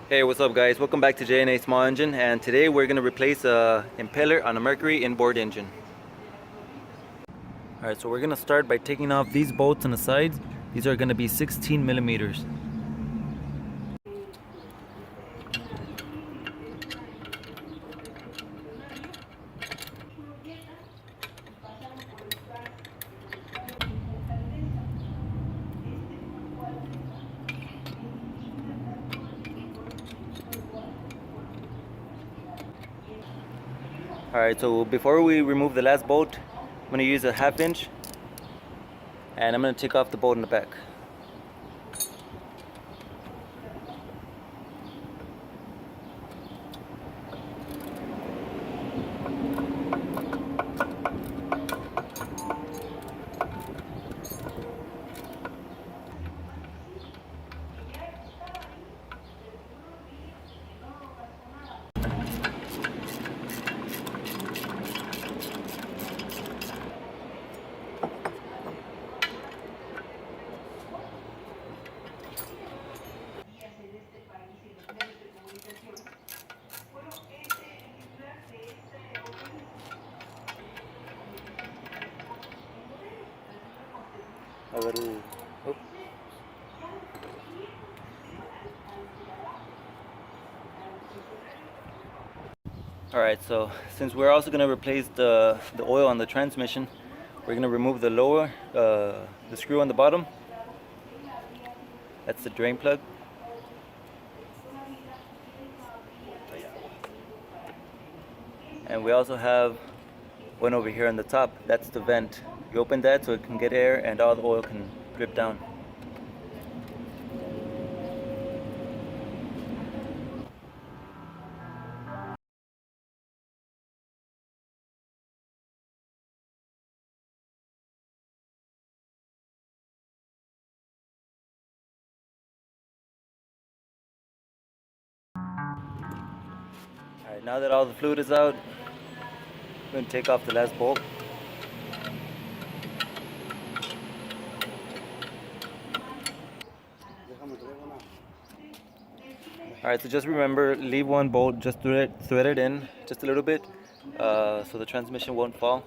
Hey, what's up guys? Welcome back to J&A Small Engine, and today we're going to replace a impeller on a Mercury inboard engine. Alright, so we're going to start by taking off these bolts on the sides. These are going to be 16 millimeters. Alright, so before we remove the last bolt, I'm going to use a 1/2 inch and I'm going to take off the bolt in the back. A little... Oh. Alright, so since we're also going to replace the oil on the transmission, we're going to remove the lower, the screw on the bottom. That's the drain plug. And we also have one over here on the top. That's the vent. You open that so it can get air and all the oil can drip down. Alright, now that all the fluid is out, I'm going to take off the last bolt. Alright, so just remember, leave one bolt, just thread it in just a little bit so the transmission won't fall.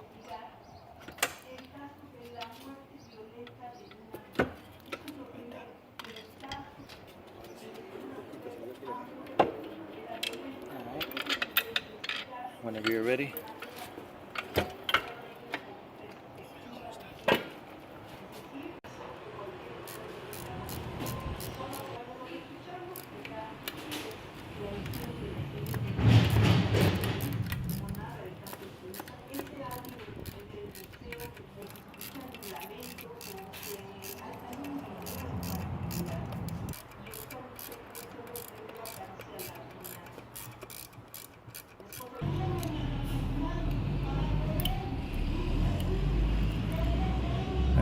Whenever you're ready.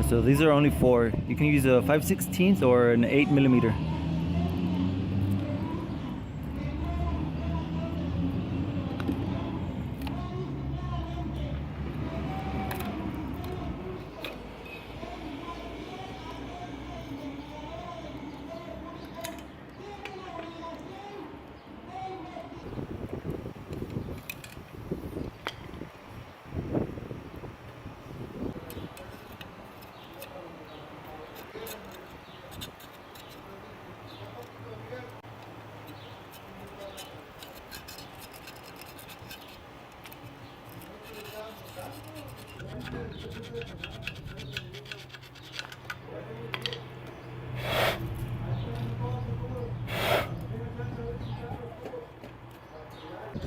So these are only 4. You can use a 5/16 or an 8 millimeter.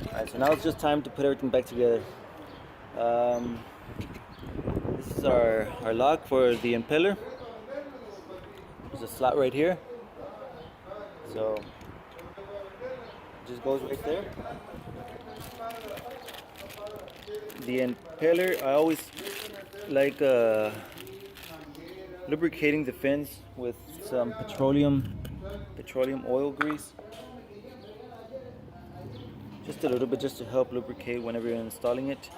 Alright, so now it's just time to put everything back together. This is our lock for the impeller. There's a slot right here. So it just goes right there. The impeller, I always like lubricating the fins with some petroleum oil grease. Just a little bit, just to help lubricate whenever you're installing it.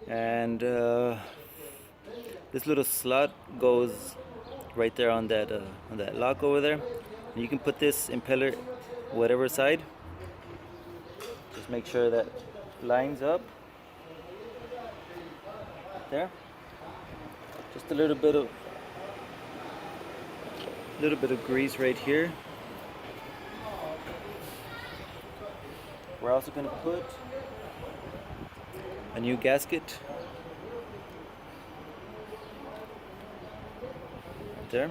And This little slot goes right there on that lock over there. And you can put this impeller whatever side. Just make sure that lines up right there. Just a little bit of grease right here. We're also going to put a new gasket there,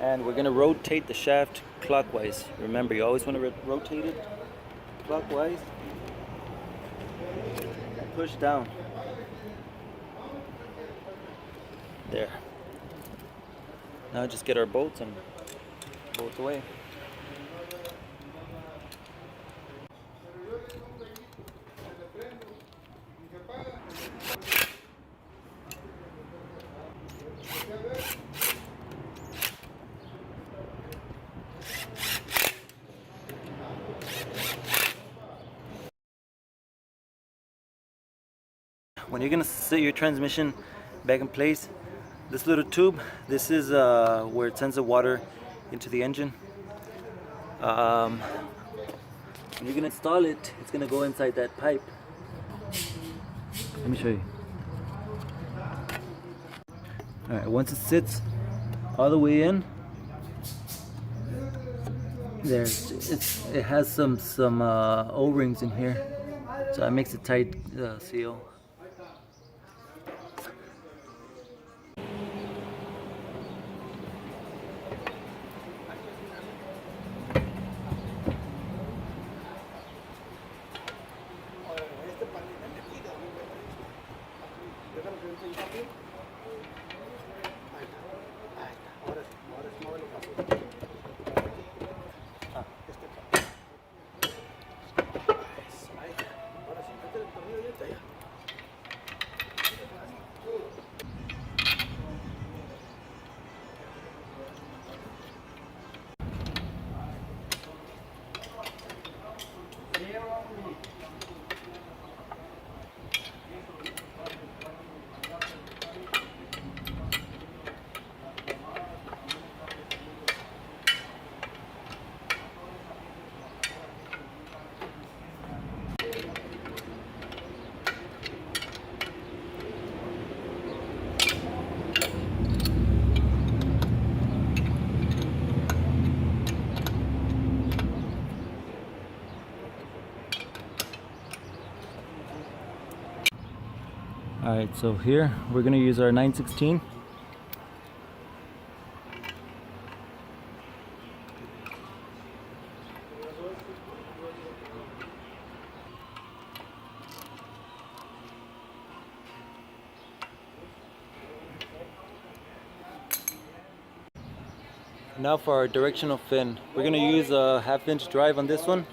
and we're going to rotate the shaft clockwise. Remember, you always want to rotate it clockwise and push down there. Now just get our bolts and bolt away. When you're gonna set your transmission back in place, this little tube, this is where it sends the water into the engine. When you're gonna install it, it's gonna go inside that pipe. Let me show you. Alright, once it sits all the way in, there, it has some O-rings in here, so that makes a tight seal. Alright, so here we're going to use our 916. Now for our directional fin, we're going to use a 1/2-inch drive on this one.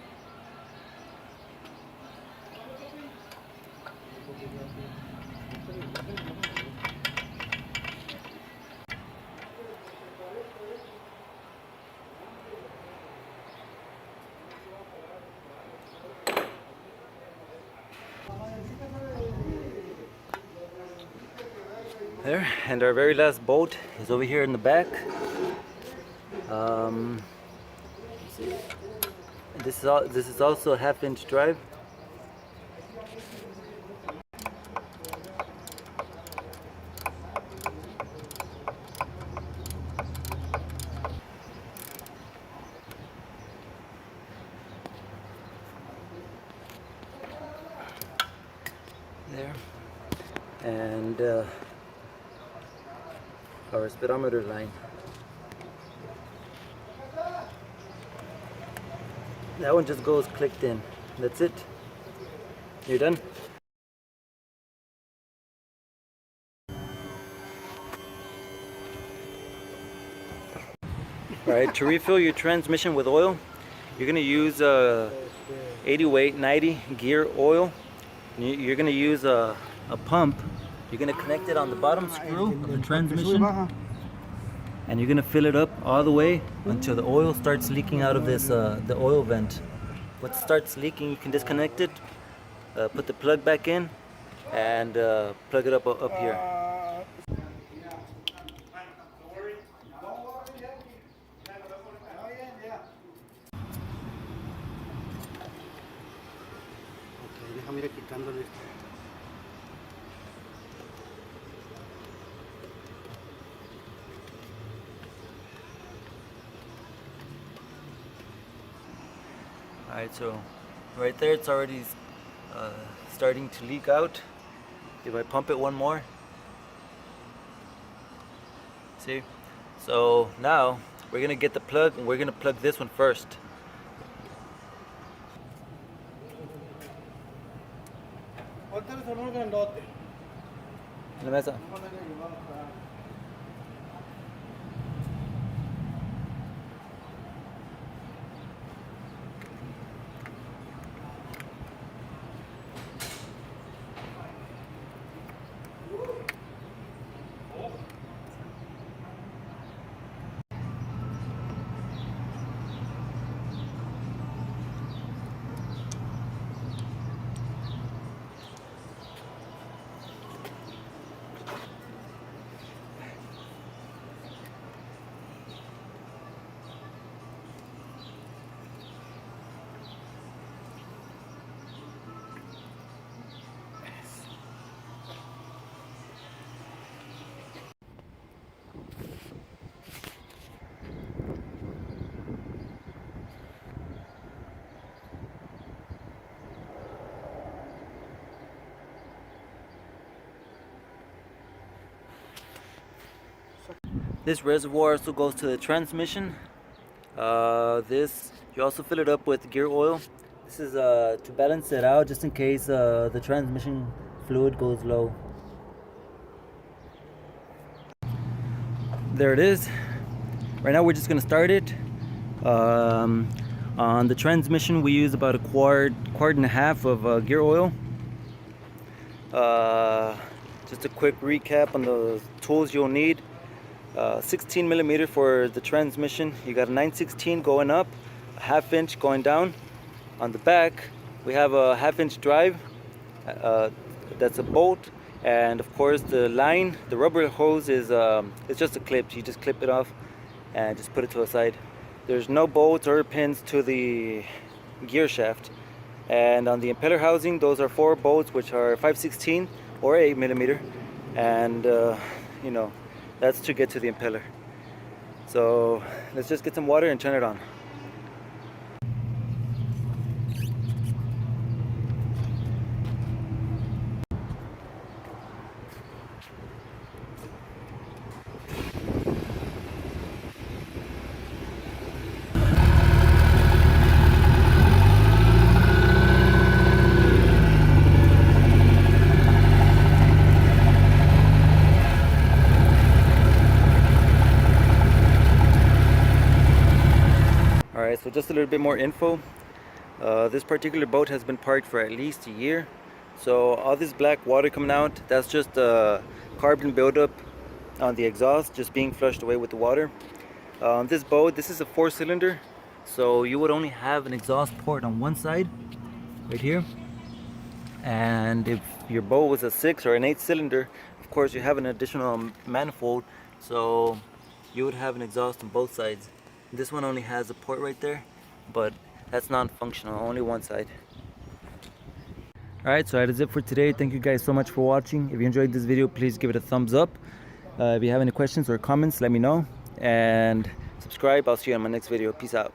There, and our very last bolt is over here in the back. This is also a 1/2-inch drive. There, and our speedometer line. That one just goes clicked in. That's it. You're done. Alright, to refill your transmission with oil, you're going to use 80 weight 90 gear oil. You're going to use a pump. You're going to connect it on the bottom screw of the transmission, and you're going to fill it up all the way until the oil starts leaking out of this the oil vent. Once it starts leaking, you can disconnect it, put the plug back in, and plug it up here. Déjame ir quitándole esto. Alright, so right there it's already starting to leak out. If I pump it one more, see? So now we're gonna get the plug and we're gonna plug this one first. En la mesa. This reservoir also goes to the transmission. This, you also fill it up with gear oil. This is to balance it out just in case the transmission fluid goes low. There it is. Right now we're just gonna start it. On the transmission we use about a quart and a half of gear oil. Just a quick recap on the tools you'll need. 16 millimeter for the transmission. You got a 9/16 going up, a 1/2 inch going down. On the back we have a 1/2 inch drive, that's a bolt, and of course the line, the rubber hose is it's just a clip. You just clip it off and just put it to the side. There's no bolts or pins to the gear shaft. And on the impeller housing, those are 4 bolts, which are 5/16 or 8 millimeter, and you know, that's to get to the impeller. So let's just get some water and turn it on. Alright, so just a little bit more info. This particular boat has been parked for at least a year. So all this black water coming out, that's just carbon buildup on the exhaust, just being flushed away with the water. On this boat, this is a 4-cylinder, so you would only have an exhaust port on one side, right here. And if your boat was a 6 or an 8-cylinder, of course you have an additional manifold, so you would have an exhaust on both sides. This one only has a port right there, but that's non-functional, only one side. Alright, so that is it for today. Thank you guys so much for watching. If you enjoyed this video, please give it a thumbs up. If you have any questions or comments, let me know. And subscribe. I'll see you on my next video. Peace out.